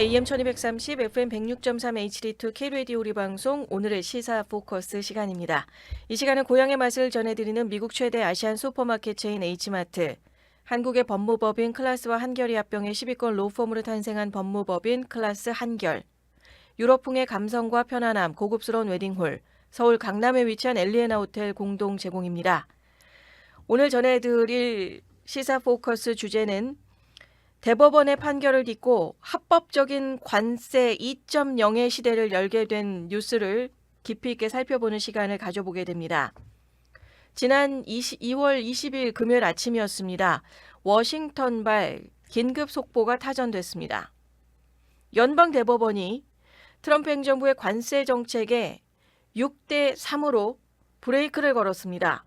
AM 1230, FM 106.3 HD2 K-radio 우리 방송 오늘의 시사 포커스 시간입니다. 이 시간은 고향의 맛을 전해드리는 미국 최대 아시안 슈퍼마켓 체인 H마트, 한국의 법무법인 클라스와 한결이 합병해 10위권 로펌으로 탄생한 법무법인 클라스 한결, 유럽풍의 감성과 편안함, 고급스러운 웨딩홀, 서울 강남에 위치한 엘리에나 호텔 공동 제공입니다. 오늘 전해드릴 시사 포커스 주제는 대법원의 판결을 딛고 합법적인 관세 2.0의 시대를 열게 된 뉴스를 깊이 있게 살펴보는 시간을 가져보게 됩니다. 지난 2월 20일 금요일 아침이었습니다. 워싱턴발 긴급 속보가 타전됐습니다. 연방대법원이 트럼프 행정부의 관세 정책에 6대 3으로 브레이크를 걸었습니다.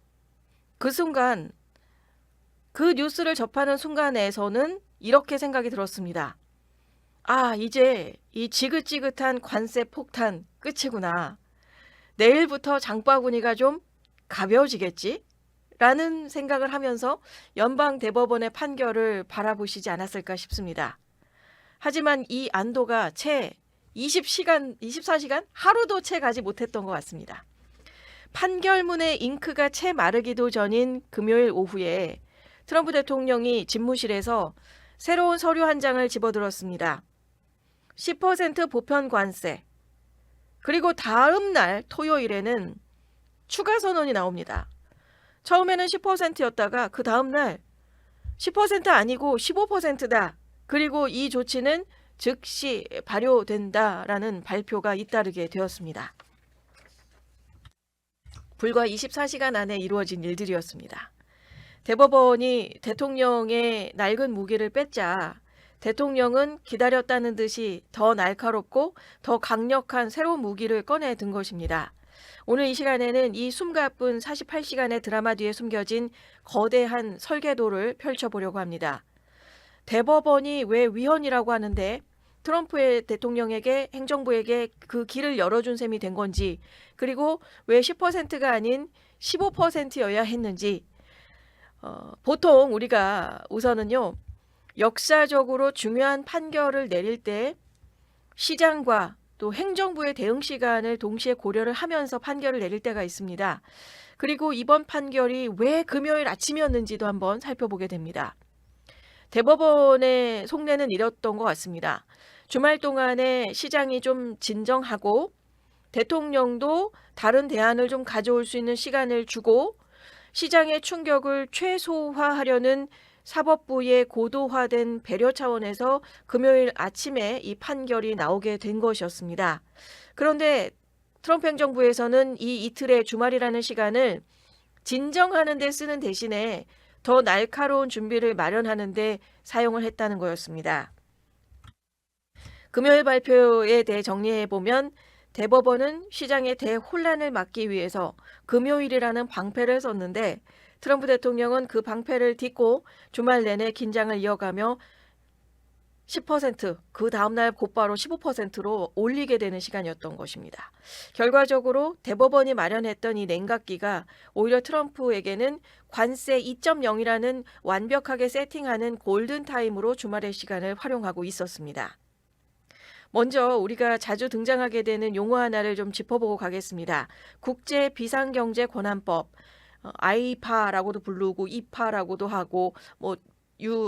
그 순간, 그 뉴스를 접하는 순간에서는 이렇게 생각이 들었습니다. 아, 이제 이 지긋지긋한 관세 폭탄 끝이구나. 내일부터 장바구니가 좀 가벼워지겠지? 라는 생각을 하면서 연방대법원의 판결을 바라보시지 않았을까 싶습니다. 하지만 이 안도가 채 24시간? 하루도 채 가지 못했던 것 같습니다. 판결문의 잉크가 채 마르기도 전인 금요일 오후에 트럼프 대통령이 집무실에서 새로운 서류 한 장을 집어들었습니다. 10% 보편 관세. 그리고 다음 날 토요일에는 추가 선언이 나옵니다. 처음에는 10%였다가 그 다음 날 10% 아니고 15%다. 그리고 이 조치는 즉시 발효된다라는 발표가 잇따르게 되었습니다. 불과 24시간 안에 이루어진 일들이었습니다. 대법원이 대통령의 낡은 무기를 뺐자 대통령은 기다렸다는 듯이 더 날카롭고 더 강력한 새로운 무기를 꺼내 든 것입니다. 오늘 이 시간에는 이 숨가쁜 48시간의 드라마 뒤에 숨겨진 거대한 설계도를 펼쳐보려고 합니다. 대법원이 왜 위헌이라고 하는데 트럼프의 대통령에게 행정부에게 그 길을 열어준 셈이 된 건지, 그리고 왜 10%가 아닌 15%여야 했는지, 보통 우리가 우선은요, 역사적으로 중요한 판결을 내릴 때 시장과 또 행정부의 대응 시간을 동시에 고려를 하면서 판결을 내릴 때가 있습니다. 그리고 이번 판결이 왜 금요일 아침이었는지도 한번 살펴보게 됩니다. 대법원의 속내는 이랬던 것 같습니다. 주말 동안에 시장이 좀 진정하고 대통령도 다른 대안을 좀 가져올 수 있는 시간을 주고 시장의 충격을 최소화하려는 사법부의 고도화된 배려 차원에서 금요일 아침에 이 판결이 나오게 된 것이었습니다. 그런데 트럼프 행정부에서는 이 이틀의 주말이라는 시간을 진정하는 데 쓰는 대신에 더 날카로운 준비를 마련하는 데 사용을 했다는 거였습니다. 금요일 발표에 대해 정리해보면 대법원은 시장의 대혼란을 막기 위해서 금요일이라는 방패를 썼는데 트럼프 대통령은 그 방패를 딛고 주말 내내 긴장을 이어가며 10%, 그 다음날 곧바로 15%로 올리게 되는 시간이었던 것입니다. 결과적으로 대법원이 마련했던 이 냉각기가 오히려 트럼프에게는 관세 2.0이라는 완벽하게 세팅하는 골든타임으로 주말의 시간을 활용하고 있었습니다. 먼저 우리가 자주 등장하게 되는 용어 하나를 좀 짚어보고 가겠습니다. 국제비상경제권한법, 아이파라고도 부르고 이파라고도 하고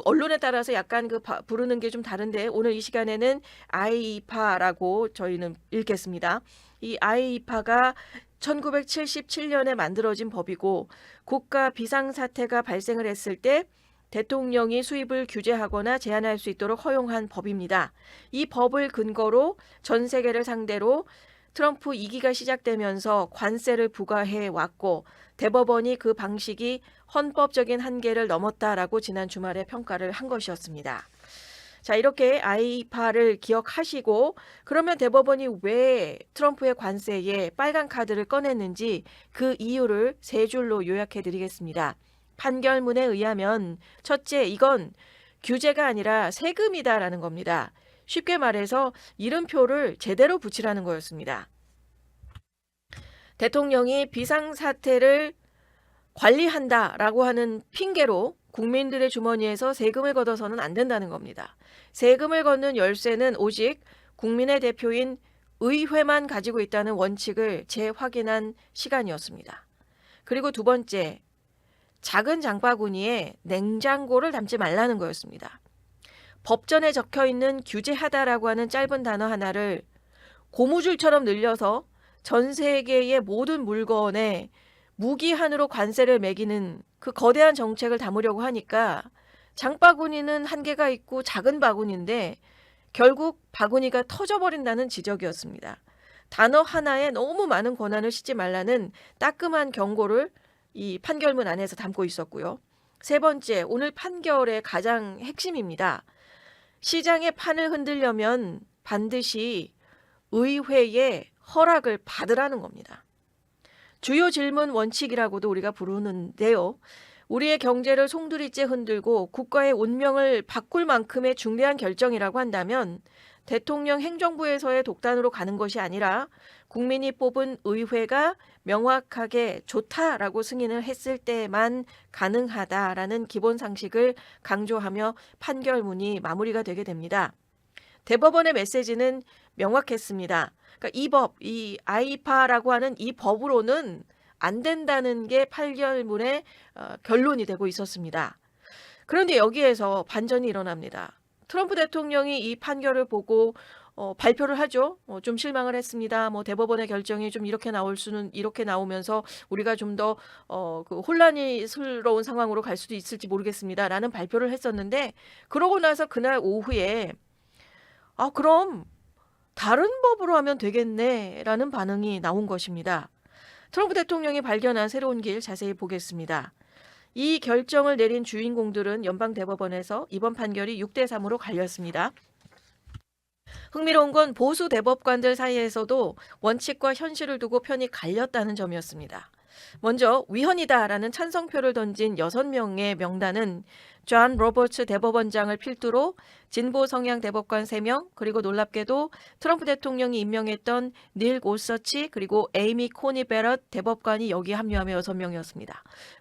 언론에 따라서 약간 부르는 게 좀 다른데 오늘 이 시간에는 아이파라고 저희는 읽겠습니다. 이 아이파가 1977년에 만들어진 법이고 국가 비상사태가 발생을 했을 때 대통령이 수입을 규제하거나 제한할 수 있도록 허용한 법입니다. 이 법을 근거로 전 세계를 상대로 트럼프 2기가 시작되면서 관세를 부과해 왔고 대법원이 그 방식이 헌법적인 한계를 넘었다라고 지난 주말에 평가를 한 것이었습니다. 자, 이렇게 아이파를 기억하시고 그러면 대법원이 왜 트럼프의 관세에 빨간 카드를 꺼냈는지 그 이유를 세 줄로 요약해 드리겠습니다. 판결문에 의하면 첫째, 이건 규제가 아니라 세금이다라는 겁니다. 쉽게 말해서 이름표를 제대로 붙이라는 거였습니다. 대통령이 비상사태를 관리한다라고 하는 핑계로 국민들의 주머니에서 세금을 걷어서는 안 된다는 겁니다. 세금을 걷는 열쇠는 오직 국민의 대표인 의회만 가지고 있다는 원칙을 재확인한 시간이었습니다. 그리고 두 번째, 작은 장바구니에 냉장고를 담지 말라는 거였습니다. 법전에 적혀있는 규제하다라고 하는 짧은 단어 하나를 고무줄처럼 늘려서 전 세계의 모든 물건에 무기한으로 관세를 매기는 그 거대한 정책을 담으려고 하니까 장바구니는 한계가 있고 작은 바구니인데 결국 바구니가 터져버린다는 지적이었습니다. 단어 하나에 너무 많은 권한을 싣지 말라는 따끔한 경고를 이 판결문 안에서 담고 있었고요. 세 번째, 오늘 판결의 가장 핵심입니다. 시장의 판을 흔들려면 반드시 의회의 허락을 받으라는 겁니다. 주요 질문 원칙이라고도 우리가 부르는데요. 우리의 경제를 송두리째 흔들고 국가의 운명을 바꿀 만큼의 중대한 결정이라고 한다면 대통령 행정부에서의 독단으로 가는 것이 아니라 국민이 뽑은 의회가 명확하게 좋다라고 승인을 했을 때만 가능하다라는 기본 상식을 강조하며 판결문이 마무리가 되게 됩니다. 대법원의 메시지는 명확했습니다. 그러니까 이 법, 이 아이파라고 하는 이 법으로는 안 된다는 게 판결문의 결론이 되고 있었습니다. 그런데 여기에서 반전이 일어납니다. 트럼프 대통령이 이 판결을 보고 발표를 하죠. 좀 실망을 했습니다. 대법원의 결정이 좀 이렇게 나올 수는 이렇게 나오면서 우리가 좀 더 그 혼란스러운 상황으로 갈 수도 있을지 모르겠습니다라는 발표를 했었는데 그러고 나서 그날 오후에 그럼 다른 법으로 하면 되겠네라는 반응이 나온 것입니다. 트럼프 대통령이 발견한 새로운 길 자세히 보겠습니다. 이 결정을 내린 주인공들은 연방대법원에서 이번 판결이 6대3으로 갈렸습니다. 흥미로운 건 보수 대법관들 사이에서도 원칙과 현실을 두고 편이 갈렸다는 점이었습니다. 먼저 위헌이다라는 찬성표를 던진 6명의 명단은 존 로버츠 대법원장을 필두로 진보 성향 대법관 3명, 그리고 놀랍게도 트럼프 대통령이 임명했던 닐 고서치 그리고 에이미 코니 베럿 대법관이 여기에 합류하며 6명이었습니다.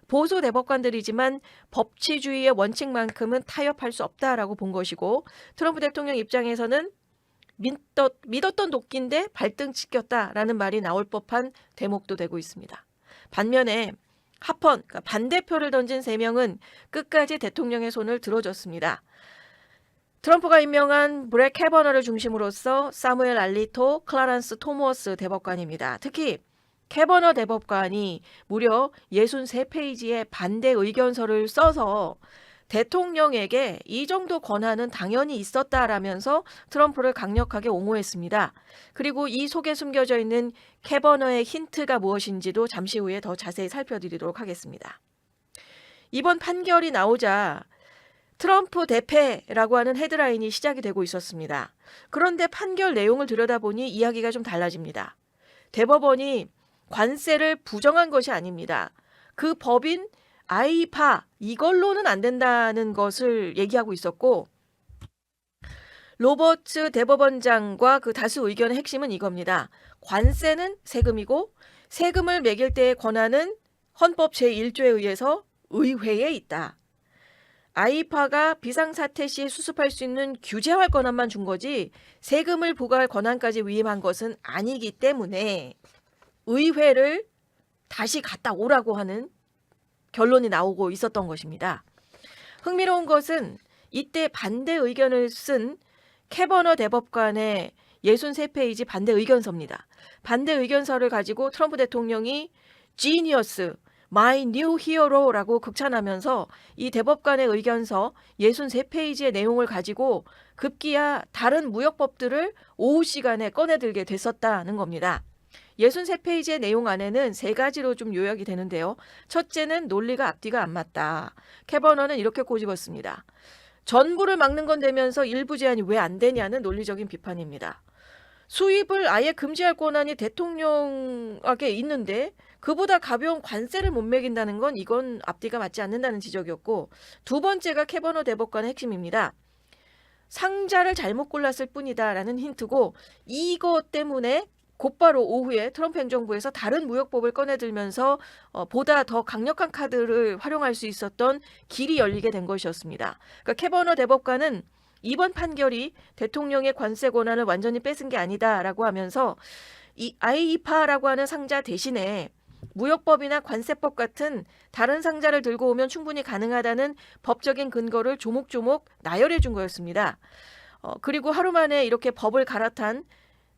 보수 대법관들이지만 법치주의의 원칙만큼은 타협할 수 없다라고 본 것이고 트럼프 대통령 입장에서는 믿었던 도끼인데 발등 찍혔다라는 말이 나올 법한 대목도 되고 있습니다. 반면에 합헌, 그러니까 반대표를 던진 3명은 끝까지 대통령의 손을 들어줬습니다. 트럼프가 임명한 브렛 캐버너를 중심으로써 사무엘 알리토, 클라런스 토머스 대법관입니다. 특히 캐버너 대법관이 무려 63페이지의 반대 의견서를 써서 대통령에게 이 정도 권한은 당연히 있었다라면서 트럼프를 강력하게 옹호했습니다. 그리고 이 속에 숨겨져 있는 캐버너의 힌트가 무엇인지도 잠시 후에 더 자세히 살펴드리도록 하겠습니다. 이번 판결이 나오자 트럼프 대패라고 하는 헤드라인이 시작이 되고 있었습니다. 그런데 판결 내용을 들여다보니 이야기가 좀 달라집니다. 대법원이 관세를 부정한 것이 아닙니다. 그 법인 아이파 이걸로는 안 된다는 것을 얘기하고 있었고 로버츠 대법원장과 그 다수 의견의 핵심은 이겁니다. 관세는 세금이고 세금을 매길 때의 권한은 헌법 제1조에 의해서 의회에 있다. 아이파가 비상사태 시에 수습할 수 있는 규제할 권한만 준 거지 세금을 부과할 권한까지 위임한 것은 아니기 때문에 의회를 다시 갔다 오라고 하는 결론이 나오고 있었던 것입니다. 흥미로운 것은 이때 반대 의견을 쓴 캐버너 대법관의 63페이지 반대 의견서입니다. 반대 의견서를 가지고 트럼프 대통령이 Genius, My New Hero라고 극찬하면서 이 대법관의 의견서 63페이지의 내용을 가지고 급기야 다른 무역법들을 오후 시간에 꺼내들게 됐었다는 겁니다. 63페이지의 내용 안에는 3가지로 좀 요약이 되는데요. 첫째는 논리가 앞뒤가 안 맞다. 캐버너는 이렇게 꼬집었습니다. 전부를 막는 건 되면서 일부 제한이 왜 안 되냐는 논리적인 비판입니다. 수입을 아예 금지할 권한이 대통령에게 있는데 그보다 가벼운 관세를 못 매긴다는 건 이건 앞뒤가 맞지 않는다는 지적이었고 두 번째가 캐버너 대법관의 핵심입니다. 상자를 잘못 골랐을 뿐이다라는 힌트고 이것 때문에 곧바로 오후에 트럼프 행정부에서 다른 무역법을 꺼내들면서 보다 더 강력한 카드를 활용할 수 있었던 길이 열리게 된 것이었습니다. 그러니까 캐버너 대법관은 이번 판결이 대통령의 관세 권한을 완전히 뺏은 게 아니다라고 하면서 이 IEEPA라고 하는 상자 대신에 무역법이나 관세법 같은 다른 상자를 들고 오면 충분히 가능하다는 법적인 근거를 조목조목 나열해 준 거였습니다. 그리고 하루 만에 이렇게 법을 갈아탄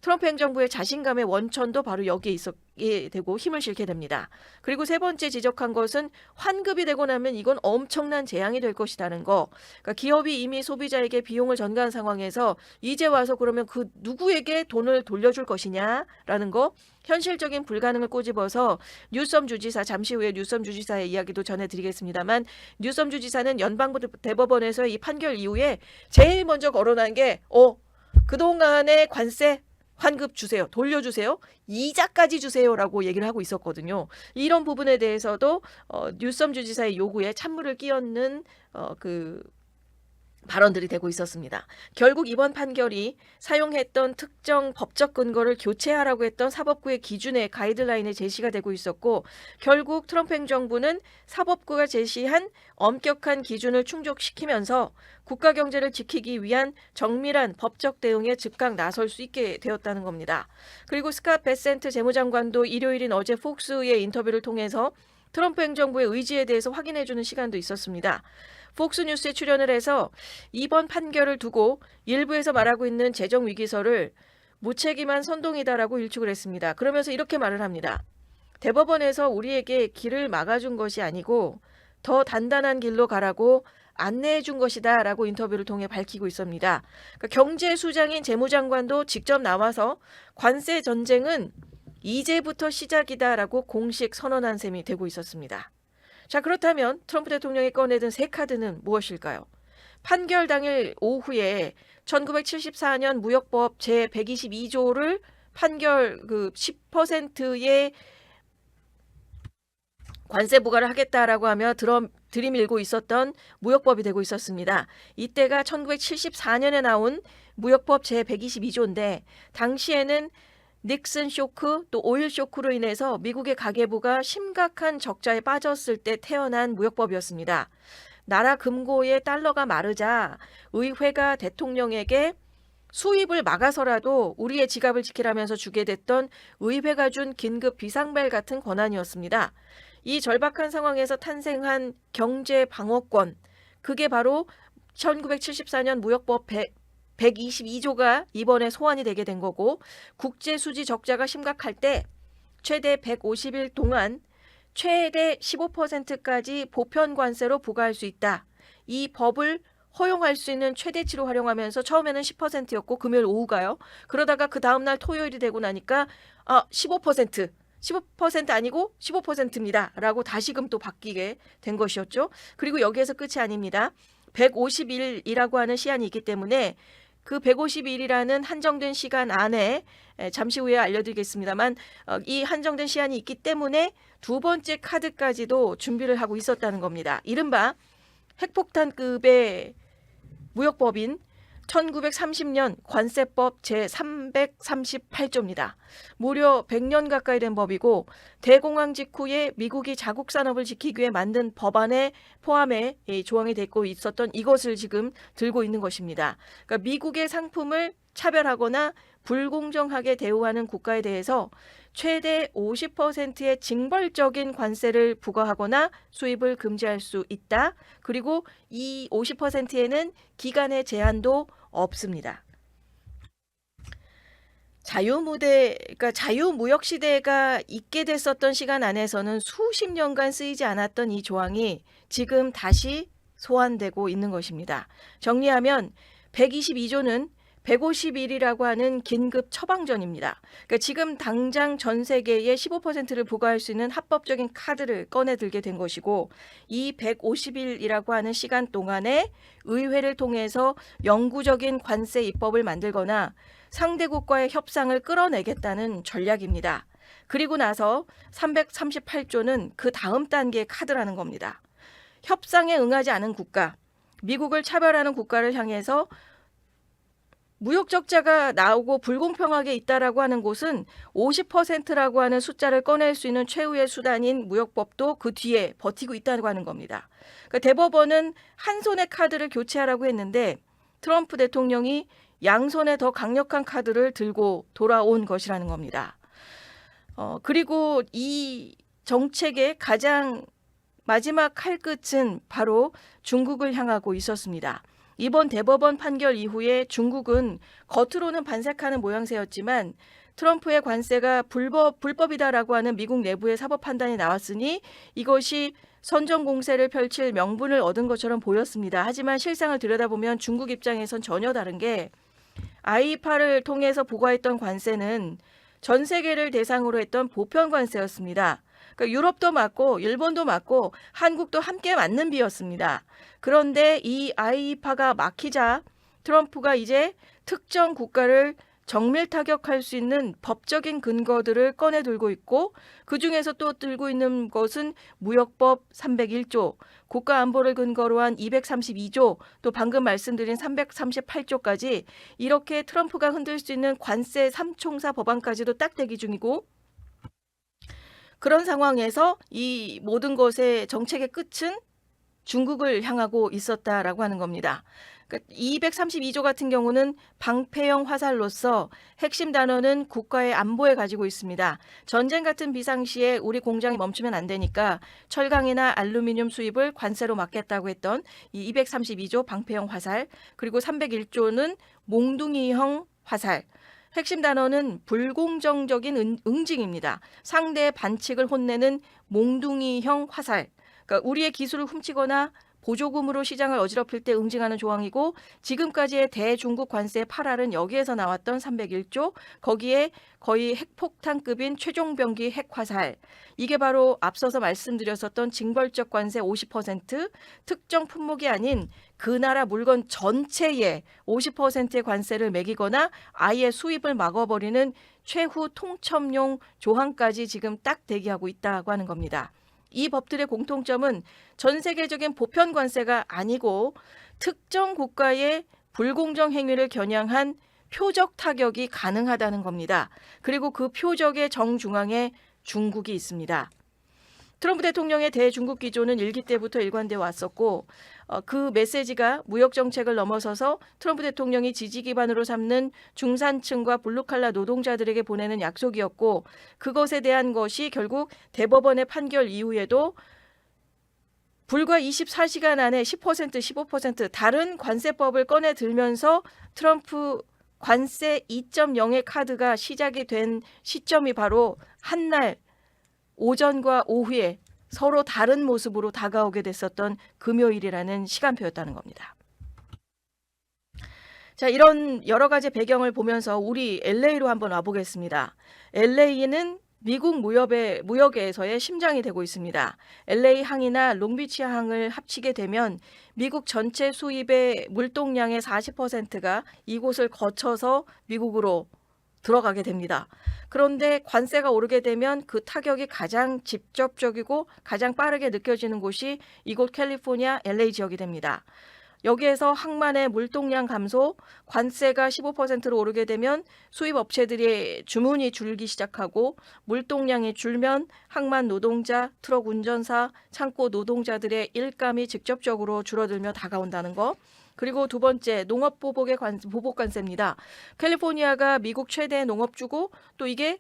트럼프 행정부의 자신감의 원천도 바로 여기에 있었게 되고 힘을 실게 됩니다. 그리고 세 번째 지적한 것은 환급이 되고 나면 이건 엄청난 재앙이 될 것이라는 거. 그러니까 기업이 이미 소비자에게 비용을 전가한 상황에서 이제 와서 그러면 그 누구에게 돈을 돌려줄 것이냐라는 거. 현실적인 불가능을 꼬집어서 뉴섬 주지사, 잠시 후에 뉴섬 주지사의 이야기도 전해드리겠습니다만, 뉴섬 주지사는 연방부 대법원에서 이 판결 이후에 제일 먼저 거론한 게 그동안의 관세 환급 주세요. 돌려주세요. 이자까지 주세요라고 얘기를 하고 있었거든요. 이런 부분에 대해서도 뉴섬 주지사의 요구에 찬물을 끼얹는 그 발언들이 되고 있었습니다. 결국 이번 판결이 사용했던 특정 법적 근거를 교체하라고 했던 사법부의 기준의 가이드라인에 제시가 되고 있었고, 결국 트럼프 행정부는 사법부가 제시한 엄격한 기준을 충족시키면서 국가 경제를 지키기 위한 정밀한 법적 대응에 즉각 나설 수 있게 되었다는 겁니다. 그리고 스캇 베센트 재무장관도 일요일인 어제 폭스의 인터뷰를 통해서 트럼프 행정부의 의지에 대해서 확인해주는 시간도 있었습니다. 폭스뉴스에 출연을 해서 이번 판결을 두고 일부에서 말하고 있는 재정위기설을 무책임한 선동이다라고 일축을 했습니다. 그러면서 이렇게 말을 합니다. 대법원에서 우리에게 길을 막아준 것이 아니고 더 단단한 길로 가라고 안내해 준 것이다 라고 인터뷰를 통해 밝히고 있습니다. 그러니까 경제수장인 재무장관도 직접 나와서 관세 전쟁은 이제부터 시작이다라고 공식 선언한 셈이 되고 있었습니다. 자, 그렇다면 트럼프 대통령이 꺼내든 새 카드는 무엇일까요? 판결 당일 오후에 1974년 무역법 제122조를 판결 10%의 관세 부과를 하겠다라고 하며 들이밀고 있었던 무역법이 되고 있었습니다. 이때가 1974년에 나온 무역법 제122조인데 당시에는 닉슨 쇼크 또 오일 쇼크로 인해서 미국의 가계부가 심각한 적자에 빠졌을 때 태어난 무역법이었습니다. 나라 금고의 달러가 마르자 의회가 대통령에게 수입을 막아서라도 우리의 지갑을 지키라면서 주게 됐던 의회가 준 긴급 비상벨 같은 권한이었습니다. 이 절박한 상황에서 탄생한 경제 방어권, 그게 바로 1974년 무역법 122조가 이번에 소환이 되게 된 거고, 국제 수지 적자가 심각할 때 최대 150일 동안 최대 15%까지 보편 관세로 부과할 수 있다. 이 법을 허용할 수 있는 최대치로 활용하면서 처음에는 10%였고 금요일 오후가요. 그러다가 그 다음날 토요일이 되고 나니까 15% 아니고 15%입니다. 라고 다시금 또 바뀌게 된 것이었죠. 그리고 여기에서 끝이 아닙니다. 150일이라고 하는 시한이 있기 때문에 그 150일이라는 한정된 시간 안에 잠시 후에 알려드리겠습니다만 이 한정된 시한이 있기 때문에 두 번째 카드까지도 준비를 하고 있었다는 겁니다. 이른바 핵폭탄급의 무역법인 1930년 관세법 제338조입니다. 무려 100년 가까이 된 법이고 대공황 직후에 미국이 자국 산업을 지키기 위해 만든 법안에 포함해 조항이 되고 있었던 이것을 지금 들고 있는 것입니다. 그러니까 미국의 상품을 차별하거나 불공정하게 대우하는 국가에 대해서 최대 50%의 징벌적인 관세를 부과하거나 수입을 금지할 수 있다. 그리고 이 50%에는 기간의 제한도 없습니다. 그러니까 자유무역 시대가 있게 됐었던 시간 안에서는 수십 년간 쓰이지 않았던 이 조항이 지금 다시 소환되고 있는 것입니다. 정리하면 122조는 150일이라고 하는 긴급 처방전입니다. 그러니까 지금 당장 전 세계에 15%를 부과할 수 있는 합법적인 카드를 꺼내들게 된 것이고, 이 150일이라고 하는 시간 동안에 의회를 통해서 영구적인 관세 입법을 만들거나 상대국과의 협상을 끌어내겠다는 전략입니다. 그리고 나서 338조는 그 다음 단계의 카드라는 겁니다. 협상에 응하지 않은 국가, 미국을 차별하는 국가를 향해서 무역 적자가 나오고 불공평하게 있다라고 하는 곳은 50%라고 하는 숫자를 꺼낼 수 있는 최후의 수단인 무역법도 그 뒤에 버티고 있다고 하는 겁니다. 그러니까 대법원은 한 손의 카드를 교체하라고 했는데 트럼프 대통령이 양손에 더 강력한 카드를 들고 돌아온 것이라는 겁니다. 그리고 이 정책의 가장 마지막 칼끝은 바로 중국을 향하고 있었습니다. 이번 대법원 판결 이후에 중국은 겉으로는 반색하는 모양새였지만 트럼프의 관세가 불법이다라고 하는 미국 내부의 사법 판단이 나왔으니 이것이 선전 공세를 펼칠 명분을 얻은 것처럼 보였습니다. 하지만 실상을 들여다보면 중국 입장에선 전혀 다른 게 IEEPA를 통해서 부과했던 관세는 전 세계를 대상으로 했던 보편 관세였습니다. 그러니까 유럽도 맞고 일본도 맞고 한국도 함께 맞는 비였습니다. 그런데 이 IEEPA가 막히자 트럼프가 이제 특정 국가를 정밀 타격할 수 있는 법적인 근거들을 꺼내 들고 있고 그중에서 또 들고 있는 것은 무역법 301조, 국가안보를 근거로 한 232조, 또 방금 말씀드린 338조까지 이렇게 트럼프가 흔들 수 있는 관세 3총사 법안까지도 딱 대기 중이고 그런 상황에서 이 모든 것의 정책의 끝은 중국을 향하고 있었다라고 하는 겁니다. 그러니까 232조 같은 경우는 방패형 화살로서 핵심 단어는 국가의 안보에 가지고 있습니다. 전쟁 같은 비상시에 우리 공장이 멈추면 안 되니까 철강이나 알루미늄 수입을 관세로 막겠다고 했던 이 232조 방패형 화살, 그리고 301조는 몽둥이형 화살. 핵심 단어는 불공정적인 응징입니다. 상대의 반칙을 혼내는 몽둥이형 화살. 그러니까 우리의 기술을 훔치거나 보조금으로 시장을 어지럽힐 때 응징하는 조항이고 지금까지의 대중국 관세의 8할은 여기에서 나왔던 301조, 거기에 거의 핵폭탄급인 최종병기 핵화살. 이게 바로 앞서서 말씀드렸었던 징벌적 관세 50%, 특정 품목이 아닌 그 나라 물건 전체에 50%의 관세를 매기거나 아예 수입을 막아버리는 최후 통첩용 조항까지 지금 딱 대기하고 있다고 하는 겁니다. 이 법들의 공통점은 전 세계적인 보편 관세가 아니고 특정 국가의 불공정 행위를 겨냥한 표적 타격이 가능하다는 겁니다. 그리고 그 표적의 정중앙에 중국이 있습니다. 트럼프 대통령의 대중국 기조는 일기 때부터 일관되어 왔었고 그 메시지가 무역 정책을 넘어서서 트럼프 대통령이 지지 기반으로 삼는 중산층과 블루칼라 노동자들에게 보내는 약속이었고 그것에 대한 것이 결국 대법원의 판결 이후에도 불과 24시간 안에 10%, 15% 다른 관세법을 꺼내 들면서 트럼프 관세 2.0의 카드가 시작이 된 시점이 바로 한날 오전과 오후에 서로 다른 모습으로 다가오게 됐었던 금요일이라는 시간표였다는 겁니다. 자, 이런 여러 가지 배경을 보면서 우리 LA로 한번 와보겠습니다. LA는 미국 무역에서의 심장이 되고 있습니다. LA 항이나 롱비치 항을 합치게 되면 미국 전체 수입의 물동량의 40%가 이곳을 거쳐서 미국으로 들어가게 됩니다. 그런데 관세가 오르게 되면 그 타격이 가장 직접적이고 가장 빠르게 느껴지는 곳이 이곳 캘리포니아 LA 지역이 됩니다. 여기에서 항만의 물동량 감소, 관세가 15%로 오르게 되면 수입 업체들의 주문이 줄기 시작하고 물동량이 줄면 항만 노동자, 트럭 운전사, 창고 노동자들의 일감이 직접적으로 줄어들며 다가온다는 거. 그리고 두 번째, 농업 보복 관세입니다. 캘리포니아가 미국 최대 농업주고 또 이게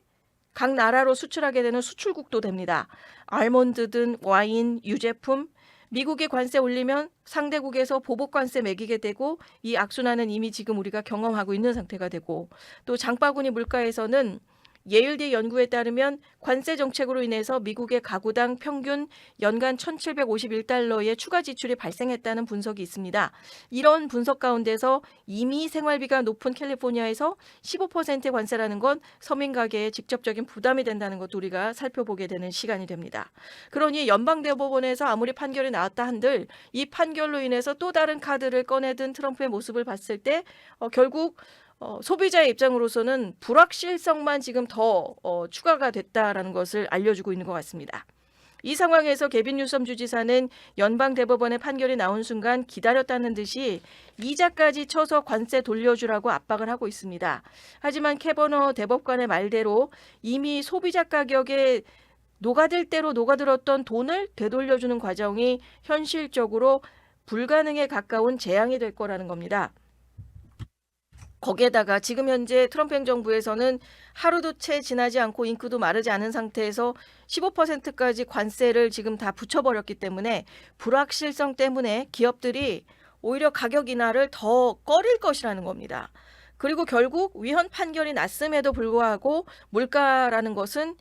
각 나라로 수출하게 되는 수출국도 됩니다. 알몬드든 와인, 유제품, 미국이 관세 올리면 상대국에서 보복 관세 매기게 되고 이 악순환은 이미 지금 우리가 경험하고 있는 상태가 되고 또 장바구니 물가에서는 예일대 연구에 따르면 관세 정책으로 인해서 미국의 가구당 평균 연간 1,751달러의 추가 지출이 발생했다는 분석이 있습니다. 이런 분석 가운데서 이미 생활비가 높은 캘리포니아에서 15%의 관세라는 건 서민 가게에 직접적인 부담이 된다는 것도 우리가 살펴보게 되는 시간이 됩니다. 그러니 연방대법원에서 아무리 판결이 나왔다 한들 이 판결로 인해서 또 다른 카드를 꺼내든 트럼프의 모습을 봤을 때 결국 소비자의 입장으로서는 불확실성만 지금 더 추가가 됐다라는 것을 알려주고 있는 것 같습니다. 이 상황에서 게빈 뉴섬 주지사는 연방대법원의 판결이 나온 순간 기다렸다는 듯이 이자까지 쳐서 관세 돌려주라고 압박을 하고 있습니다. 하지만 캐버너 대법관의 말대로 이미 소비자 가격에 녹아들 대로 녹아들었던 돈을 되돌려주는 과정이 현실적으로 불가능에 가까운 재앙이 될 거라는 겁니다. 거기에다가 지금 현재 트럼프 행정부에서는 하루도 채 지나지 않고 잉크도 마르지 않은 상태에서 15%까지 관세를 지금 다 붙여버렸기 때문에 불확실성 때문에 기업들이 오히려 가격 인하를 더 꺼릴 것이라는 겁니다. 그리고 결국 위헌 판결이 났음에도 불구하고 물가라는 것은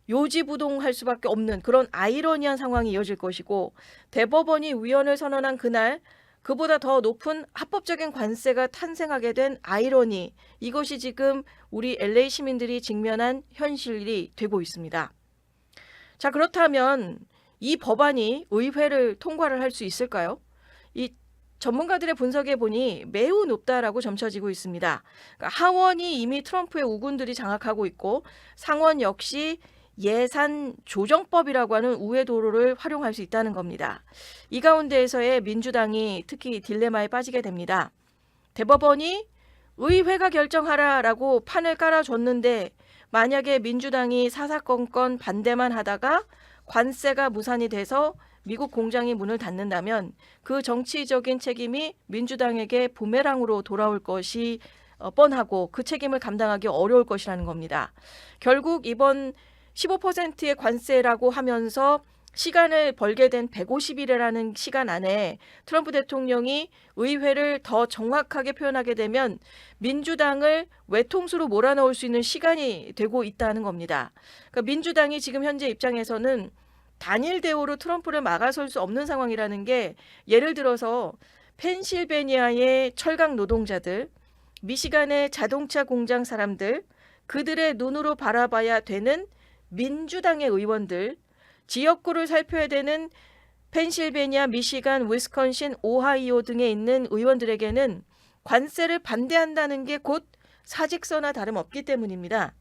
요지부동할 수밖에 없는 그런 아이러니한 상황이 이어질 것이고, 대법원이 위헌을 선언한 그날 그보다 더 높은 합법적인 관세가 탄생하게 된 아이러니, 이것이 지금 우리 LA 시민들이 직면한 현실이 되고 있습니다. 자, 그렇다면 이 법안이 의회를 통과를 할 수 있을까요? 이 전문가들의 분석에 보니 매우 높다라고 점쳐지고 있습니다. 그러니까 하원이 이미 트럼프의 우군들이 장악하고 있고, 상원 역시 예산 조정법이라고 하는 우회 도로를 활용할 수 있다는 겁니다. 이 가운데에서의 민주당이 특히 딜레마에 빠지게 됩니다. 대법원이 의회가 결정하라라고 판을 깔아줬는데 만약에 민주당이 사사건건 반대만 하다가 관세가 무산이 돼서 미국 공장이 문을 닫는다면 그 정치적인 책임이 민주당에게 부메랑으로 돌아올 것이 뻔하고 그 책임을 감당하기 어려울 것이라는 겁니다. 결국 이번 15%의 관세라고 하면서 시간을 벌게 된 150일이라는 시간 안에 트럼프 대통령이 의회를 더 정확하게 표현하게 되면 민주당을 외통수로 몰아넣을 수 있는 시간이 되고 있다는 겁니다. 그러니까 민주당이 지금 현재 입장에서는 단일 대우로 트럼프를 막아설 수 없는 상황이라는 게, 예를 들어서 펜실베니아의 철강 노동자들, 미시간의 자동차 공장 사람들, 그들의 눈으로 바라봐야 되는 민주당의 의원들, 지역구를 살펴야 되는 펜실베니아, 미시간, 위스콘신, 오하이오 등에 있는 의원들에게는 관세를 반대한다는 게 곧 사직서나 다름없기 때문입니다.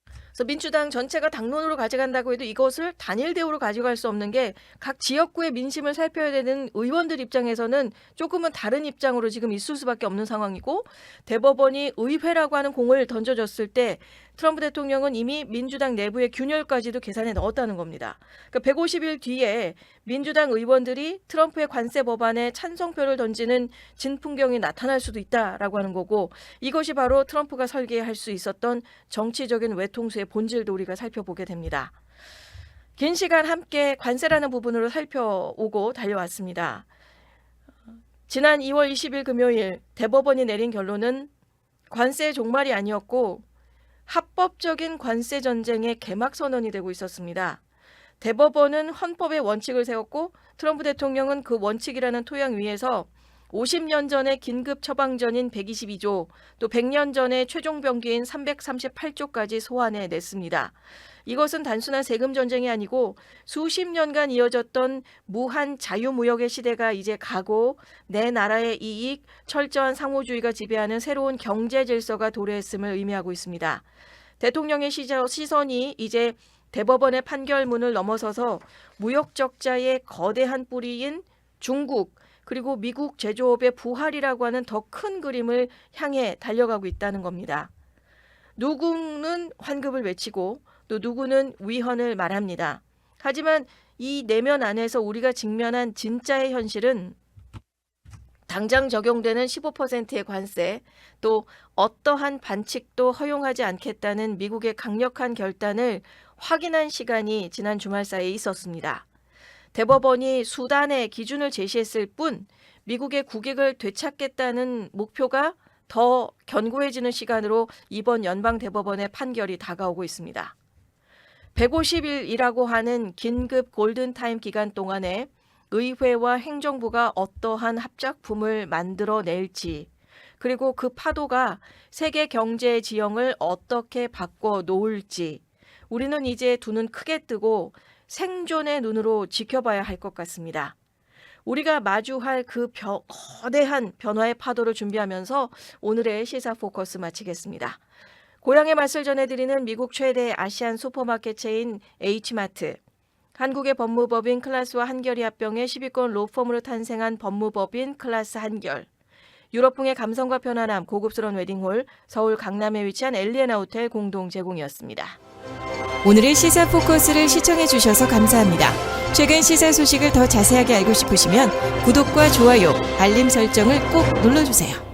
그래서 민주당 전체가 당론으로 가져간다고 해도 이것을 단일 대우로 가져갈 수 없는 게 각 지역구의 민심을 살펴야 되는 의원들 입장에서는 조금은 다른 입장으로 지금 있을 수밖에 없는 상황이고, 대법원이 의회라고 하는 공을 던져줬을 때 트럼프 대통령은 이미 민주당 내부의 균열까지도 계산해 넣었다는 겁니다. 그러니까 150일 뒤에 민주당 의원들이 트럼프의 관세 법안에 찬성표를 던지는 진풍경이 나타날 수도 있다라고 하는 거고, 이것이 바로 트럼프가 설계할 수 있었던 정치적인 외통수의 본질도 우리가 살펴보게 됩니다. 긴 시간 함께 관세라는 부분으로 살펴오고 달려왔습니다. 지난 2월 20일 금요일 대법원이 내린 결론은 관세의 종말이 아니었고 합법적인 관세 전쟁의 개막 선언이 되고 있었습니다. 대법원은 헌법의 원칙을 세웠고 트럼프 대통령은 그 원칙이라는 토양 위에서 50년 전의 긴급 처방전인 122조, 또 100년 전의 최종 병기인 338조까지 소환해 냈습니다. 이것은 단순한 세금 전쟁이 아니고 수십 년간 이어졌던 무한 자유무역의 시대가 이제 가고 내 나라의 이익, 철저한 상호주의가 지배하는 새로운 경제 질서가 도래했음을 의미하고 있습니다. 대통령의 시선이 이제 대법원의 판결문을 넘어서서 무역 적자의 거대한 뿌리인 중국, 그리고 미국 제조업의 부활이라고 하는 더 큰 그림을 향해 달려가고 있다는 겁니다. 누구는 환급을 외치고 또 누구는 위헌을 말합니다. 하지만 이 내면 안에서 우리가 직면한 진짜의 현실은 당장 적용되는 15%의 관세, 또 어떠한 반칙도 허용하지 않겠다는 미국의 강력한 결단을 확인한 시간이 지난 주말 사이에 있었습니다. 대법원이 수단의 기준을 제시했을 뿐 미국의 국익을 되찾겠다는 목표가 더 견고해지는 시간으로 이번 연방대법원의 판결이 다가오고 있습니다. 150일이라고 하는 긴급 골든타임 기간 동안에 의회와 행정부가 어떠한 합작품을 만들어낼지, 그리고 그 파도가 세계 경제 지형을 어떻게 바꿔 놓을지 우리는 이제 두 눈 크게 뜨고 생존의 눈으로 지켜봐야 할 것 같습니다. 우리가 마주할 그 거대한 변화의 파도를 준비하면서 오늘의 시사 포커스 마치겠습니다. 고향의 맛을 전해드리는 미국 최대 아시안 슈퍼마켓 체인 H마트, 한국의 법무법인 클라스와 한결이 합병해 10위권 로펌으로 탄생한 법무법인 클라스 한결. 유럽풍의 감성과 편안함, 고급스러운 웨딩홀, 서울 강남에 위치한 엘리에나 호텔 공동 제공이었습니다. 오늘의 시사 포커스를 시청해 주셔서 감사합니다. 최근 시사 소식을 더 자세하게 알고 싶으시면 구독과 좋아요, 알림 설정을 꼭 눌러주세요.